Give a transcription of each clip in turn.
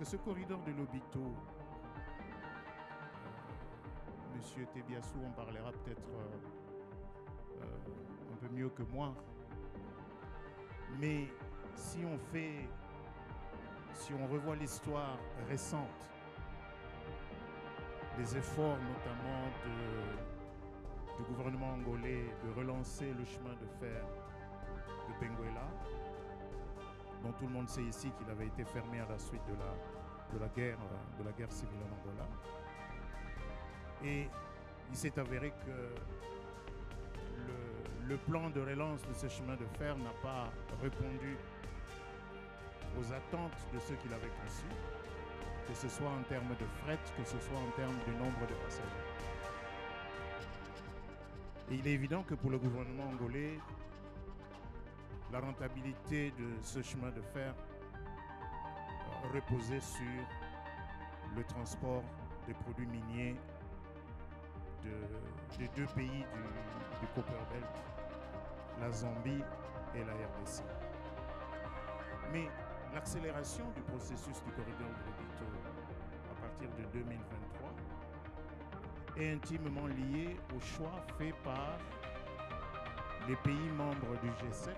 ce corridor de Lobito, Monsieur Tebiassou en parlera peut-être un peu mieux que moi. Mais si on revoit l'histoire récente, les efforts notamment du gouvernement angolais de relancer le chemin de fer de Benguela, dont tout le monde sait ici qu'il avait été fermé à la suite de la guerre civile en Angola. Et il s'est avéré que le plan de relance de ce chemin de fer n'a pas répondu aux attentes de ceux qui l'avaient conçu, que ce soit en termes de fret, que ce soit en termes du nombre de passagers. Et il est évident que pour le gouvernement angolais, la rentabilité de ce chemin de fer reposait sur le transport des produits miniers des deux pays du Copperbelt, la Zambie et la RDC. Mais l'accélération du processus du corridor de Lobito à partir de 2023 est intimement liée au choix fait par les pays membres du G7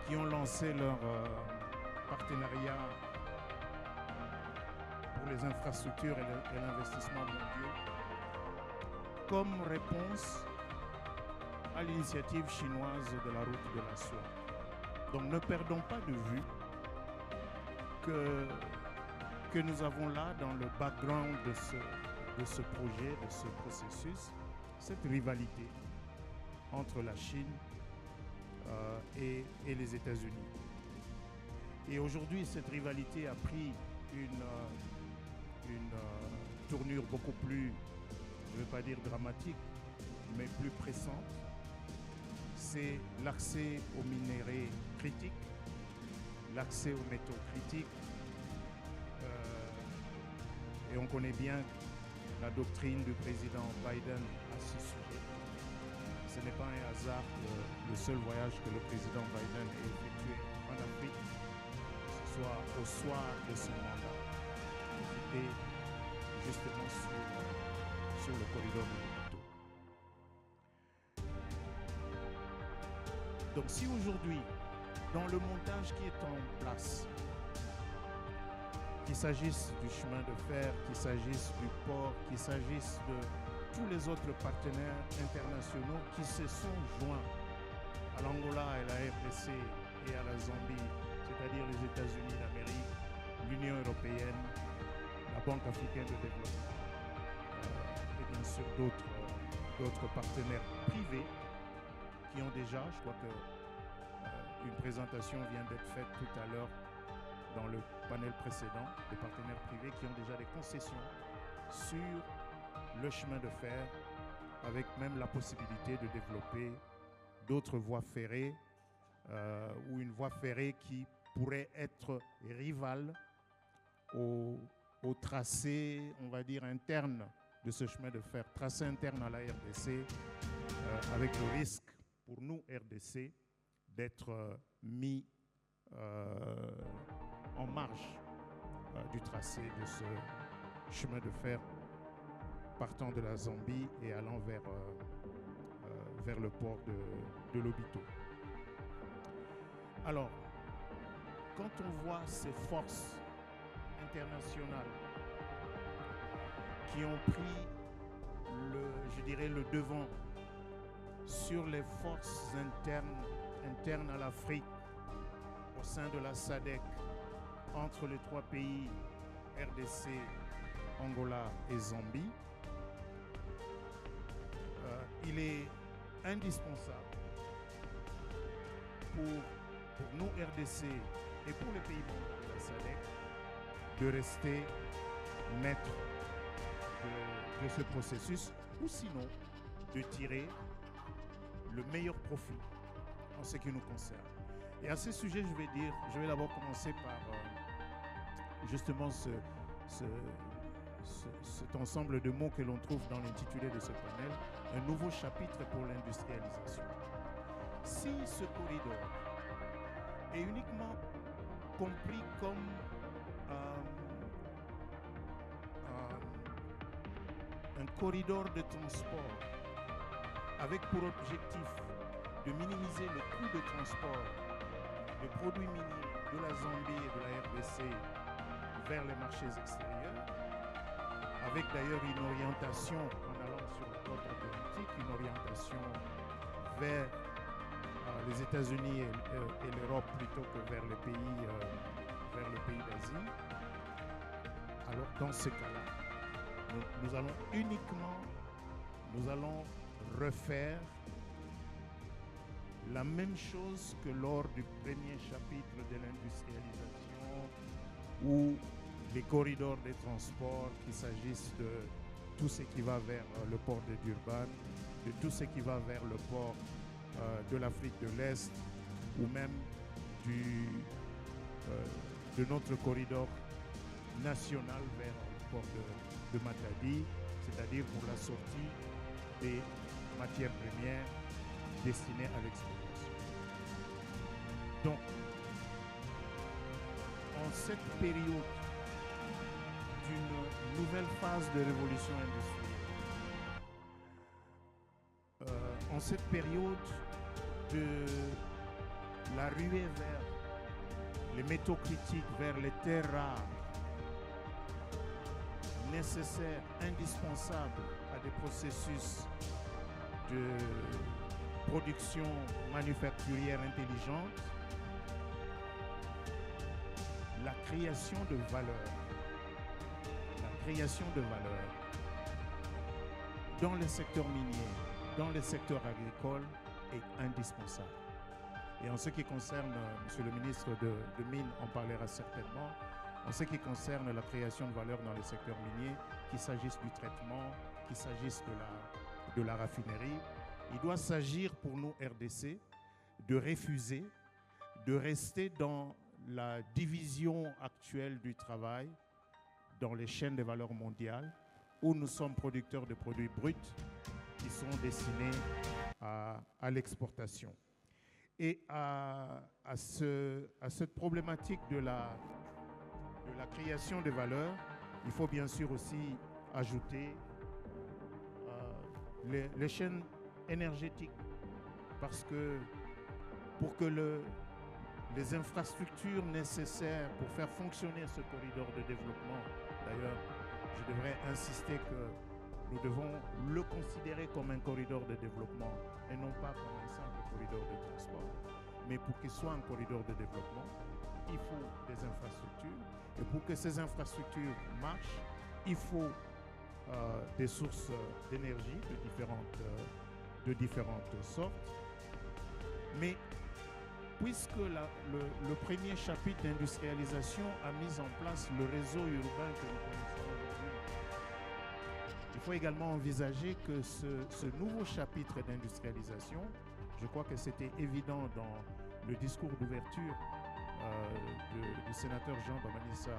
qui ont lancé leur partenariat pour les infrastructures et l'investissement mondiaux comme réponse à l'initiative chinoise de la route de la soie. Donc ne perdons pas de vue que nous avons là dans le background de ce projet, de ce processus, cette rivalité entre la Chine et les États-Unis. Et aujourd'hui, cette rivalité a pris une tournure beaucoup plus, je ne vais pas dire dramatique, mais plus pressante. C'est l'accès aux minéraux critiques, l'accès aux métaux critiques. Et on connaît bien la doctrine du président Biden à ce sujet. Ce n'est pas un hasard que le seul voyage que le président Biden ait effectué en Afrique, que ce soit au soir de son mandat, était justement sur le corridor de Lobito. Donc si aujourd'hui, dans le montage qui est en place, qu'il s'agisse du chemin de fer, qu'il s'agisse du port, qu'il s'agisse de tous les autres partenaires internationaux qui se sont joints à l'Angola, à la RDC et à la Zambie, c'est-à-dire les États-Unis d'Amérique, l'Union européenne, la Banque africaine de développement et bien sûr d'autres partenaires privés qui ont déjà, je crois que une présentation vient d'être faite tout à l'heure dans le panel précédent, des partenaires privés qui ont déjà des concessions sur le chemin de fer, avec même la possibilité de développer d'autres voies ferrées ou une voie ferrée qui pourrait être rivale au tracé, on va dire, interne de ce chemin de fer, tracé interne à la RDC, avec le risque pour nous, RDC, d'être mis en marge du tracé de ce chemin de fer partant de la Zambie et allant vers le port de Lobito. Alors, quand on voit ces forces internationales qui ont pris le devant sur les forces internes à l'Afrique au sein de la SADC entre les trois pays RDC, Angola et Zambie, il est indispensable pour nous RDC et pour les pays membres de la SADC de rester maîtres de ce processus, ou sinon de tirer le meilleur profit en ce qui nous concerne. Et à ce sujet, je vais d'abord commencer par justement cet ensemble de mots que l'on trouve dans l'intitulé de ce panel, un nouveau chapitre pour l'industrialisation. Si ce corridor est uniquement compris comme un corridor de transport avec pour objectif de minimiser le coût de transport des produits miniers de la Zambie et de la RDC vers les marchés extérieurs, avec d'ailleurs une orientation, en allant sur la côte atlantique, une orientation vers les États-Unis et l'Europe plutôt que vers les pays d'Asie. Alors dans ce cas-là, nous allons refaire la même chose que lors du premier chapitre de l'industrialisation, où les corridors des transports, qu'il s'agisse de tout ce qui va vers le port de Durban, de tout ce qui va vers le port de l'Afrique de l'Est, ou même de notre corridor national vers le port de Matadi, c'est-à-dire pour la sortie des matières premières destinées à l'exportation. Donc, en cette période d'une nouvelle phase de révolution industrielle, en cette période de la ruée vers les métaux critiques, vers les terres rares, nécessaires, indispensables à des processus de production manufacturière intelligente, la création de valeur dans les secteurs miniers, dans les secteurs agricoles est indispensable. Et en ce qui concerne, Monsieur le ministre de Mines en parlera certainement, en ce qui concerne la création de valeur dans le secteur minier, qu'il s'agisse du traitement, qu'il s'agisse de la raffinerie, il doit s'agir pour nous, RDC, de refuser, de rester dans la division actuelle du travail, dans les chaînes de valeur mondiales, où nous sommes producteurs de produits bruts qui sont destinés à l'exportation. Et à cette problématique de la création de valeur, il faut bien sûr aussi ajouter les chaînes énergétiques, parce que pour que les infrastructures nécessaires pour faire fonctionner ce corridor de développement, d'ailleurs, je devrais insister que nous devons le considérer comme un corridor de développement et non pas comme un simple corridor de transport. Mais pour qu'il soit un corridor de développement, il faut des infrastructures. Et pour que ces infrastructures marchent, il faut des sources d'énergie de différentes sortes. Mais puisque le premier chapitre d'industrialisation a mis en place le réseau urbain que nous connaissons aujourd'hui, il faut également envisager que ce nouveau chapitre d'industrialisation, je crois que c'était évident dans le discours d'ouverture du sénateur Jean Bamanissa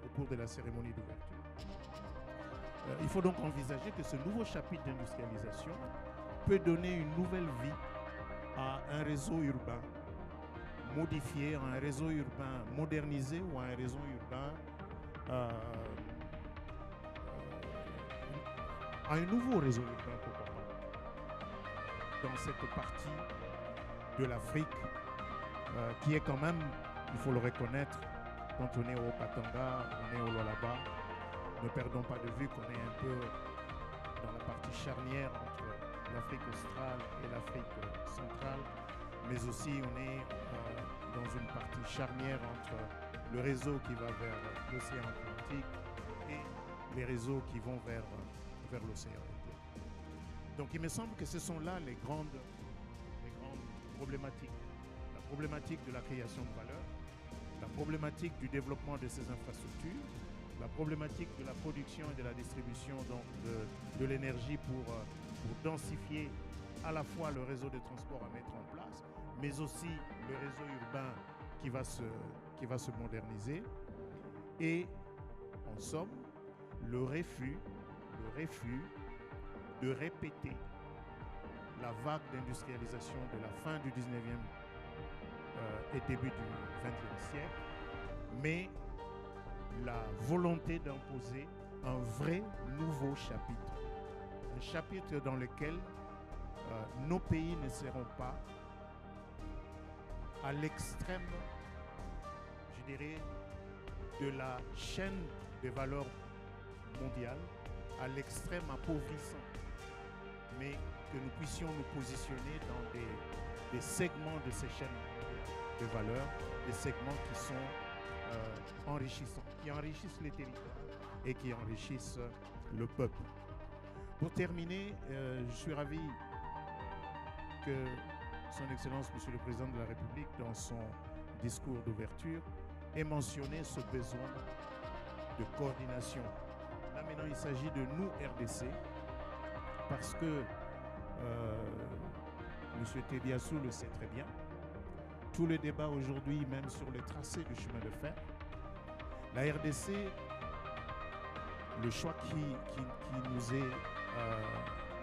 au cours de la cérémonie d'ouverture. Il faut donc envisager que ce nouveau chapitre d'industrialisation peut donner une nouvelle vie à un réseau urbain modifié, à un réseau urbain modernisé ou à un réseau urbain à un nouveau réseau urbain, pourquoi pas, dans cette partie de l'Afrique qui est quand même, il faut le reconnaître, quand on est au Katanga, on est au Lualaba, ne perdons pas de vue qu'on est un peu dans la partie charnière entre l'Afrique australe et l'Afrique centrale, mais aussi on est dans une partie charnière entre le réseau qui va vers l'océan Atlantique et les réseaux qui vont vers l'océan Indien. Donc il me semble que ce sont là les grandes problématiques. La problématique de la création de valeur, la problématique du développement de ces infrastructures, la problématique de la production et de la distribution donc de l'énergie pour densifier à la fois le réseau de transport à mettre en place, mais aussi le réseau urbain qui va se moderniser. Et en somme, le refus de répéter la vague d'industrialisation de la fin du 19e et début du 20e siècle mais la volonté d'imposer un vrai nouveau chapitre. Un chapitre dans lequel nos pays ne seront pas à l'extrême, je dirais, de la chaîne des valeurs mondiales, à l'extrême appauvrissant, mais que nous puissions nous positionner dans des segments de ces chaînes de valeurs, des segments qui sont enrichissants, qui enrichissent les territoires et qui enrichissent le peuple. Pour terminer, je suis ravi que Son Excellence, Monsieur le Président de la République, dans son discours d'ouverture, ait mentionné ce besoin de coordination. Là maintenant, il s'agit de nous, RDC, parce que M. Tediassou le sait très bien. Tout le débat aujourd'hui, même sur le tracé du chemin de fer, la RDC, le choix qui nous est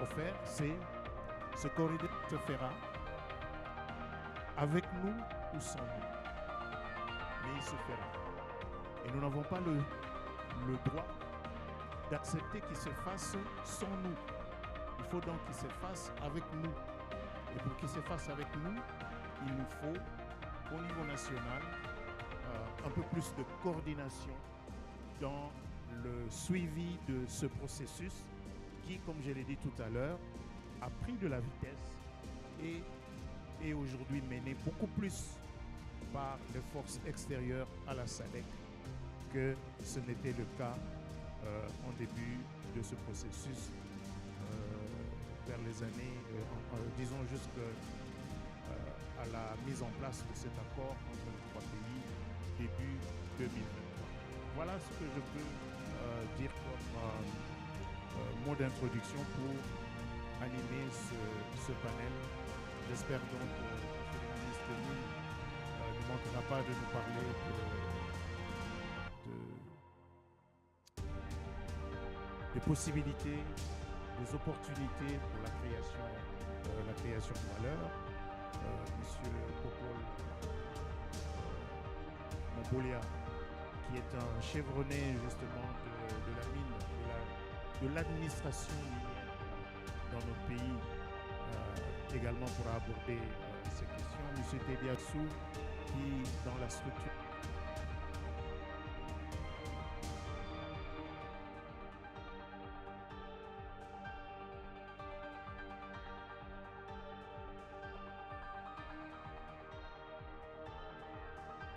offert, c'est ce corridor se fera avec nous ou sans nous. Mais il se fera. Et nous n'avons pas le droit d'accepter qu'il se fasse sans nous. Il faut donc qu'il se fasse avec nous. Et pour qu'il se fasse avec nous, il nous faut, au niveau national, un peu plus de coordination dans le suivi de ce processus qui, comme je l'ai dit tout à l'heure, a pris de la vitesse et est aujourd'hui mené beaucoup plus par les forces extérieures à la SADC que ce n'était le cas en début de ce processus vers les années, disons jusqu'à la mise en place de cet accord entre les trois pays début 2023. Voilà ce que je peux dire comme mot d'introduction pour animer ce panel. J'espère donc que le ministre ne manquera pas de nous parler des possibilités, des opportunités pour la création de valeur. Monsieur Popol Mongolia, qui est un chevronné justement de la mine, de l'administration minière dans notre pays, également pourra aborder ces questions. Monsieur Tediassou, qui dans la structure